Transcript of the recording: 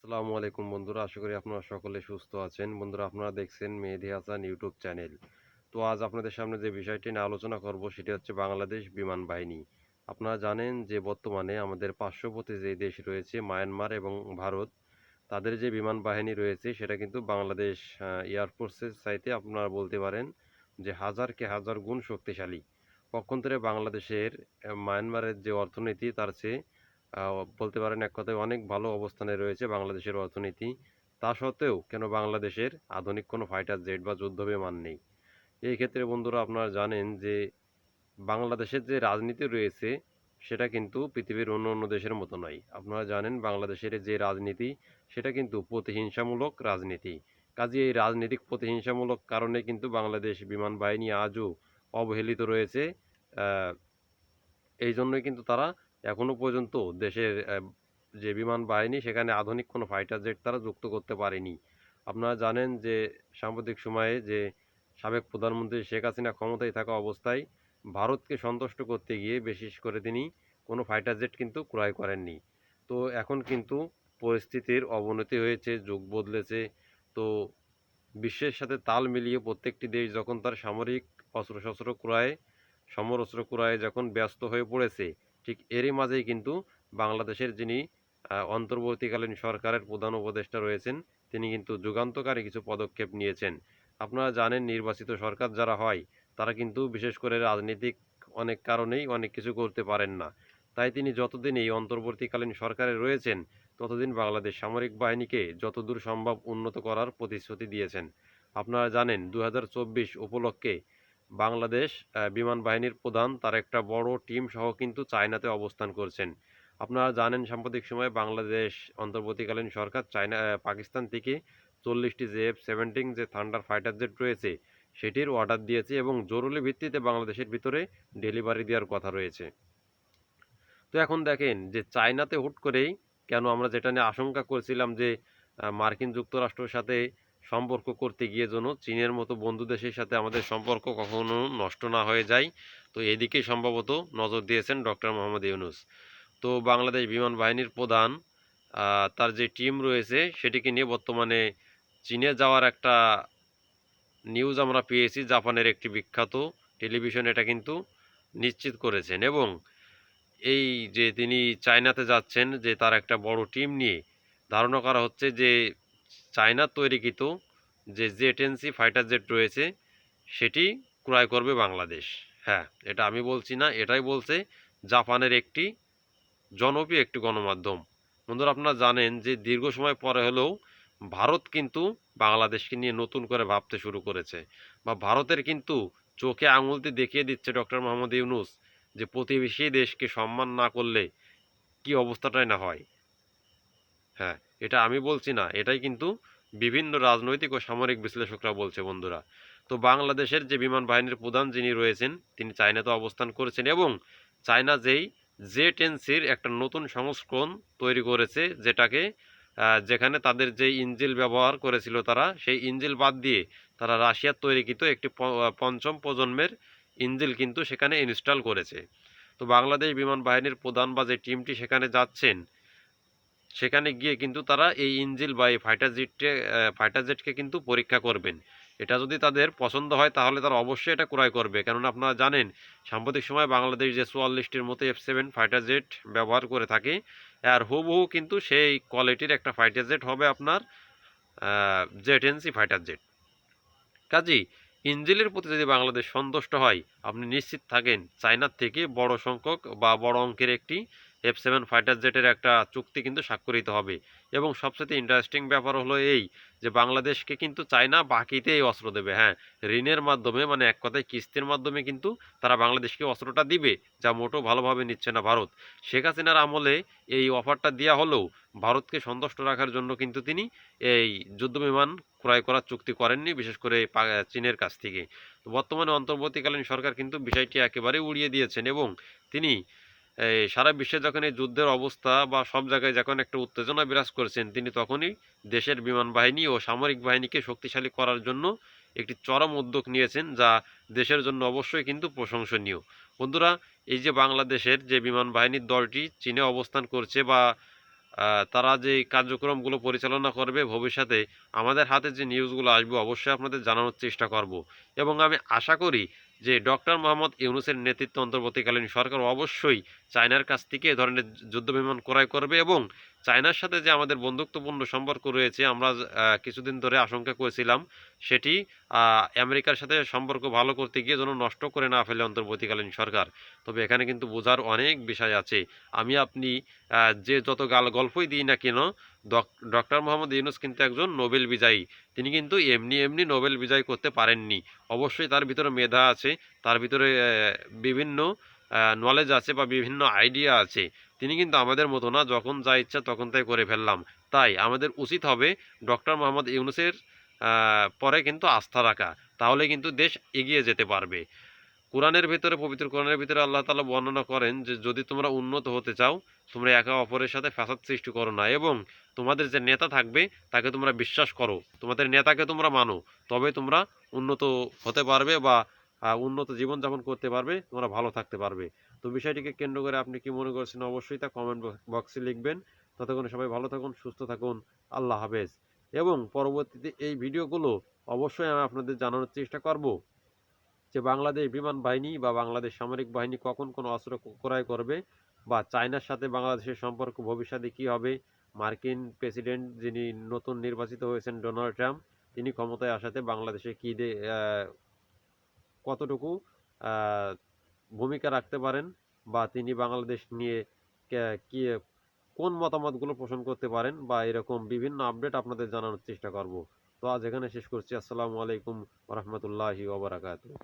আসসালামু আলাইকুম বন্ধুরা, আশা করি আপনারা সকলে সুস্থ আছেন। বন্ধুরা, আপনারা দেখছেন মেহেদী হাসান ইউটিউব চ্যানেল। তো আজ আপনাদের সামনে যে বিষয়টি নিয়ে আলোচনা করব সেটি হচ্ছে বাংলাদেশ বিমান বাহিনী। আপনারা জানেন যে বর্তমানে আমাদের পার্শ্ববর্তী যে দেশ রয়েছে মায়ানমার এবং ভারত, তাদের যে বিমান বাহিনী রয়েছে সেটা কিন্তু বাংলাদেশ এয়ারফোর্সের চাইতে আপনারা বলতে পারেন যে হাজারকে হাজার গুণ শক্তিশালী। পক্ষান্তরে বাংলাদেশের মায়ানমারের যে অর্থনীতি তার চেয়ে বলতে পারেন এক কথায় অনেক ভালো অবস্থানে রয়েছে বাংলাদেশের অর্থনীতি। তা সত্ত্বেও কেন বাংলাদেশের আধুনিক কোনো ফাইটার জেট বা যুদ্ধ বিমান নেই? এই ক্ষেত্রে বন্ধুরা আপনারা জানেন যে বাংলাদেশের যে রাজনীতি রয়েছে সেটা কিন্তু পৃথিবীর অন্য দেশের মতো নয়। আপনারা জানেন বাংলাদেশের যে রাজনীতি সেটা কিন্তু প্রতিহিংসামূলক রাজনীতি। কাজেই এই রাজনৈতিক প্রতিহিংসামূলক কারণে কিন্তু বাংলাদেশ বিমান বাহিনী আজও অবহেলিত রয়েছে। আহ, এই জন্যই কিন্তু তারা এখনো পর্যন্ত দেশের যে বিমান বাহিনী সেখানে আধুনিক কোনো ফাইটার জেট তারা যুক্ত করতে পারেনি। আপনারা জানেন যে সাম্প্রতিক সময়ে যে সাবেক প্রধানমন্ত্রী শেখ হাসিনা ক্ষমতায় থাকা অবস্থায় ভারতকে সন্তুষ্ট করতে গিয়ে বিশেষ করে তিনি কোনো ফাইটার জেট কিন্তু ক্রয় করেননি। তো এখন কিন্তু পরিস্থিতির অবনতি হয়েছে, যুগ বদলেছে। তো বিশ্বের সাথে তাল মিলিয়ে প্রত্যেকটি দেশ যখন তার সামরিক অস্ত্রশস্ত্র ক্রয়ে সমর অস্ত্র ক্রয়ে যখন ব্যস্ত হয়ে পড়েছে, ঠিক এরই মাঝেই কিন্তু বাংলাদেশের যিনি অন্তর্বর্তীকালীন সরকারের প্রধান উপদেষ্টা রয়েছেন তিনি কিন্তু যুগান্তকারী কিছু পদক্ষেপ নিয়েছেন। আপনারা জানেন নির্বাচিত সরকার যারা হয় তারা কিন্তু বিশেষ করে রাজনীতিক অনেক কারণেই অনেক কিছু করতে পারেন না। তাই তিনি যতদিন এই অন্তর্বর্তীকালীন সরকারে রয়েছেন ততদিন বাংলাদেশ সামরিক বাহিনীকে যতদূর সম্ভব উন্নত করার প্রতিশ্রুতি দিয়েছেন। আপনারা জানেন 2024 উপলক্ষে বাংলাদেশ বিমান বাহিনীর প্রধান তার একটা বড় টিম সহ কিন্তু চায়নাতে অবস্থান করছেন। আপনারা জানেন সাম্প্রতিক সময়ে বাংলাদেশ অন্তর্বর্তীকালীন সরকার পাকিস্তান থেকে 40টি JF-17 যে থান্ডার ফাইটার জেট রয়েছে সেটির অর্ডার দিয়েছে এবং জরুরি ভিত্তিতে বাংলাদেশের ভিতরে ডেলিভারি দেওয়ার কথা রয়েছে। তো এখন দেখেন যে চায়নাতে হুট করেই কেন আমরা যেটা নিয়ে আশঙ্কা করছিলাম যে মার্কিন যুক্তরাষ্ট্রের সাথে সম্পর্ক করতে গিয়ে যেন চীনের মতো বন্ধু দেশের সাথে আমাদের সম্পর্ক কখনো নষ্ট না হয়ে যায়, তো এদিকেই সম্ভবত নজর দিয়েছেন ডক্টর মোহাম্মদ ইউনূস। তো বাংলাদেশ বিমান বাহিনীর প্রধান তার যে টিম রয়েছে সেটিকে নিয়ে বর্তমানে চীনে যাওয়ার একটা নিউজ আমরা পেয়েছি। জাপানের একটি বিখ্যাত টেলিভিশন এটা কিন্তু নিশ্চিত করেছেন এবং এই যে তিনি চায়নাতে যাচ্ছেন যে তার একটা বড় টিম নিয়ে, ধারণা করা হচ্ছে যে চায়নার তৈরিকৃত যে জে-10সি ফাইটার জেট রয়েছে সেটি ক্রয় করবে বাংলাদেশ। হ্যাঁ, এটা আমি বলছি না, এটাই বলছে জাপানের একটি জনপ্রিয় একটি গণমাধ্যম। বন্ধুরা, আপনারা জানেন যে দীর্ঘ সময় পরে হলেও ভারত কিন্তু বাংলাদেশকে নিয়ে নতুন করে ভাবতে শুরু করেছে, বা ভারতের কিন্তু চোখে আঙুল দিয়ে দেখিয়ে দিচ্ছে ডক্টর মোহাম্মদ ইউনূস যে প্রতিবেশী দেশকে সম্মান না করলে কি অবস্থাটাই না হয়। হ্যাঁ, এটা আমি বলছি না, এটাই কিন্তু বিভিন্ন রাজনৈতিক ও সামরিক বিশ্লেষকরা বলছে বন্ধুরা। তো বাংলাদেশের যে বিমান বাহিনীর প্রধান যিনি রয়েছেন তিনি চায়নাতে অবস্থান করেছেন এবং চায়না যেই জে-10সির একটা নতুন সংস্করণ তৈরি করেছে যেটাকে যেখানে তাদের যে ইঞ্জিল ব্যবহার করেছিল তারা সেই ইঞ্জিল বাদ দিয়ে তারা রাশিয়ার তৈরিকৃত একটি পঞ্চম প্রজন্মের ইঞ্জিল কিন্তু সেখানে ইনস্টল করেছে। তো বাংলাদেশ বিমান বাহিনীর প্রধান বা যে টিমটি সেখানে যাচ্ছেন সেখানে গিয়ে কিন্তু তারা এই ইঞ্জিল বা এই ফাইটার জেটকে কিন্তু পরীক্ষা করবেন। এটা যদি তাদের পছন্দ হয় তাহলে তারা অবশ্যই এটা ক্রয় করবে, কেননা আপনারা জানেন সাম্প্রতিক সময় বাংলাদেশ যে 44টির মতো F-7 ফাইটার জেট ব্যবহার করে থাকে আর হুবহু কিন্তু সেই কোয়ালিটির একটা ফাইটার জেট হবে আপনার জে-10সি ফাইটার জেট। কাজেই ইঞ্জিলের প্রতি যদি বাংলাদেশ সন্তুষ্ট হয় আপনি নিশ্চিত থাকেন চায়নার থেকে বড় সংখ্যক বা বড় অঙ্কের একটি F-7 ফাইটার জেটের একটা চুক্তি কিন্তু স্বাক্ষরিত হবে। এবং সবচেয়ে ইন্টারেস্টিং ব্যাপার হলো এই যে বাংলাদেশকে কিন্তু চায়না বাকিতে এই অস্ত্র দেবে। হ্যাঁ, ঋণের মাধ্যমে, মানে এক কথায় কিস্তির মাধ্যমে কিন্তু তারা বাংলাদেশকে অস্ত্রটা দিবে, যা মোটেও ভালোভাবে নিচ্ছে না ভারত। শেখ হাসিনার আমলে এই অফারটা দেওয়া হলেও ভারতকে সন্তুষ্ট রাখার জন্য কিন্তু তিনি এই যুদ্ধবিমান ক্রয় করার চুক্তি করেননি, বিশেষ করে চীনের কাছ থেকে। তো বর্তমানে অন্তর্বর্তীকালীন সরকার কিন্তু বিষয়টি একেবারে উড়িয়ে দিয়েছেন এবং তিনি সারা বিশ্বে যখন এই যুদ্ধের অবস্থা বা সব জায়গায় যখন একটা উত্তেজনা বিরাজ করছেন তিনি তখনই দেশের বিমান বাহিনী ও সামরিক বাহিনীকে শক্তিশালী করার জন্য একটি চরম উদ্যোগ নিয়েছেন, যা দেশের জন্য অবশ্যই কিন্তু প্রশংসনীয়। বন্ধুরা, এই যে বাংলাদেশের যে বিমান বাহিনীর দলটি চীনে অবস্থান করছে বা তারা যে কার্যক্রমগুলো পরিচালনা করবে ভবিষ্যতে আমাদের হাতে যে নিউজগুলো আসবে অবশ্যই আপনাদের জানানোর চেষ্টা করব। এবং আমি আশা করি যে ডক্টর মোহাম্মদ ইউনূসের নেতৃত্ব অন্তর্বর্তীকালীন সরকার অবশ্যই চায়নার কাছ থেকে এ ধরনের যুদ্ধবিমান ক্রয় করবে এবং চায়নার সাথে যে আমাদের বন্ধুত্বপূর্ণ সম্পর্ক রয়েছে আমরা কিছুদিন ধরে আশঙ্কা করেছিলাম সেটি আমেরিকার সাথে সম্পর্ক ভালো করতে গিয়ে যেন নষ্ট করে না ফেলে অন্তর্বর্তীকালীন সরকার। তবে এখানে কিন্তু বোঝার অনেক বিষয় আছে। আমি আপনি যে যত গল্পই দিই না কেন, ডক্টর মোহাম্মদ ইউনূস কিন্তু একজন নোবেল বিজয়ী। তিনি কিন্তু এমনি এমনি নোবেল বিজয় করতে পারেননি। অবশ্যই তার ভিতরে মেধা আছে, তার ভিতরে বিভিন্ন নলেজ আছে বা বিভিন্ন আইডিয়া আছে। তিনি কিন্তু আমাদের মতো না, যখন যা ইচ্ছা তখন তাই করে ফেললাম। তাই আমাদের উচিত হবে ডক্টর মোহাম্মদ ইউনূসের পরে কিন্তু আস্থা রাখা। তাহলে কিন্তু দেশ এগিয়ে যেতে পারবে। কোরআনের ভিতরে, পবিত্র কোরআনের ভিতরে আল্লাহ তাআলা বর্ণনা করেন যে যদি তোমরা উন্নত হতে চাও তোমরা একে অপরের সাথে ফাসাদ সৃষ্টি করো না এবং তোমাদের যে নেতা থাকবে তাকে তোমরা বিশ্বাস করো, তোমাদের নেতাকে তোমরা মানো, তবে তোমরা উন্নত হতে পারবে বা উন্নত জীবনযাপন করতে পারবে, তোমরা ভালো থাকতে পারবে। তো বিষয়টিকে কেন্দ্র করে আপনি কি মনে করছেন অবশ্যই তা কমেন্ট বক্সে লিখবেন। ততক্ষণে সবাই ভালো থাকুন, সুস্থ থাকুন। আল্লাহ হাফেজ। এবং পরবর্তীতে এই ভিডিওগুলো অবশ্যই আমি আপনাদের জানানোর চেষ্টা করব যে বাংলাদেশ বিমান বাহিনী বা বাংলাদেশ সামরিক বাহিনী কখন কোন অস্ত্র ক্রয় করবে বা চায়নার সাথে বাংলাদেশের সম্পর্ক ভবিষ্যতে কী হবে, মার্কিন প্রেসিডেন্ট যিনি নতুন নির্বাচিত হয়েছেন ডোনাল্ড ট্রাম্প, তিনি ক্ষমতায় আসাতে বাংলাদেশে কতটুকু আহ, ভূমিকা রাখতে পারেন বা তিনি বাংলাদেশ নিয়ে কি কোন মতামতগুলো পোষণ করতে পারেন বা এরকম বিভিন্ন আপডেট আপনাদের জানানোর চেষ্টা করব। তো আজ এখানে শেষ করছি। আসসালামু আলাইকুম ওরহমতুল্লাহি ওবরাকাতুহু।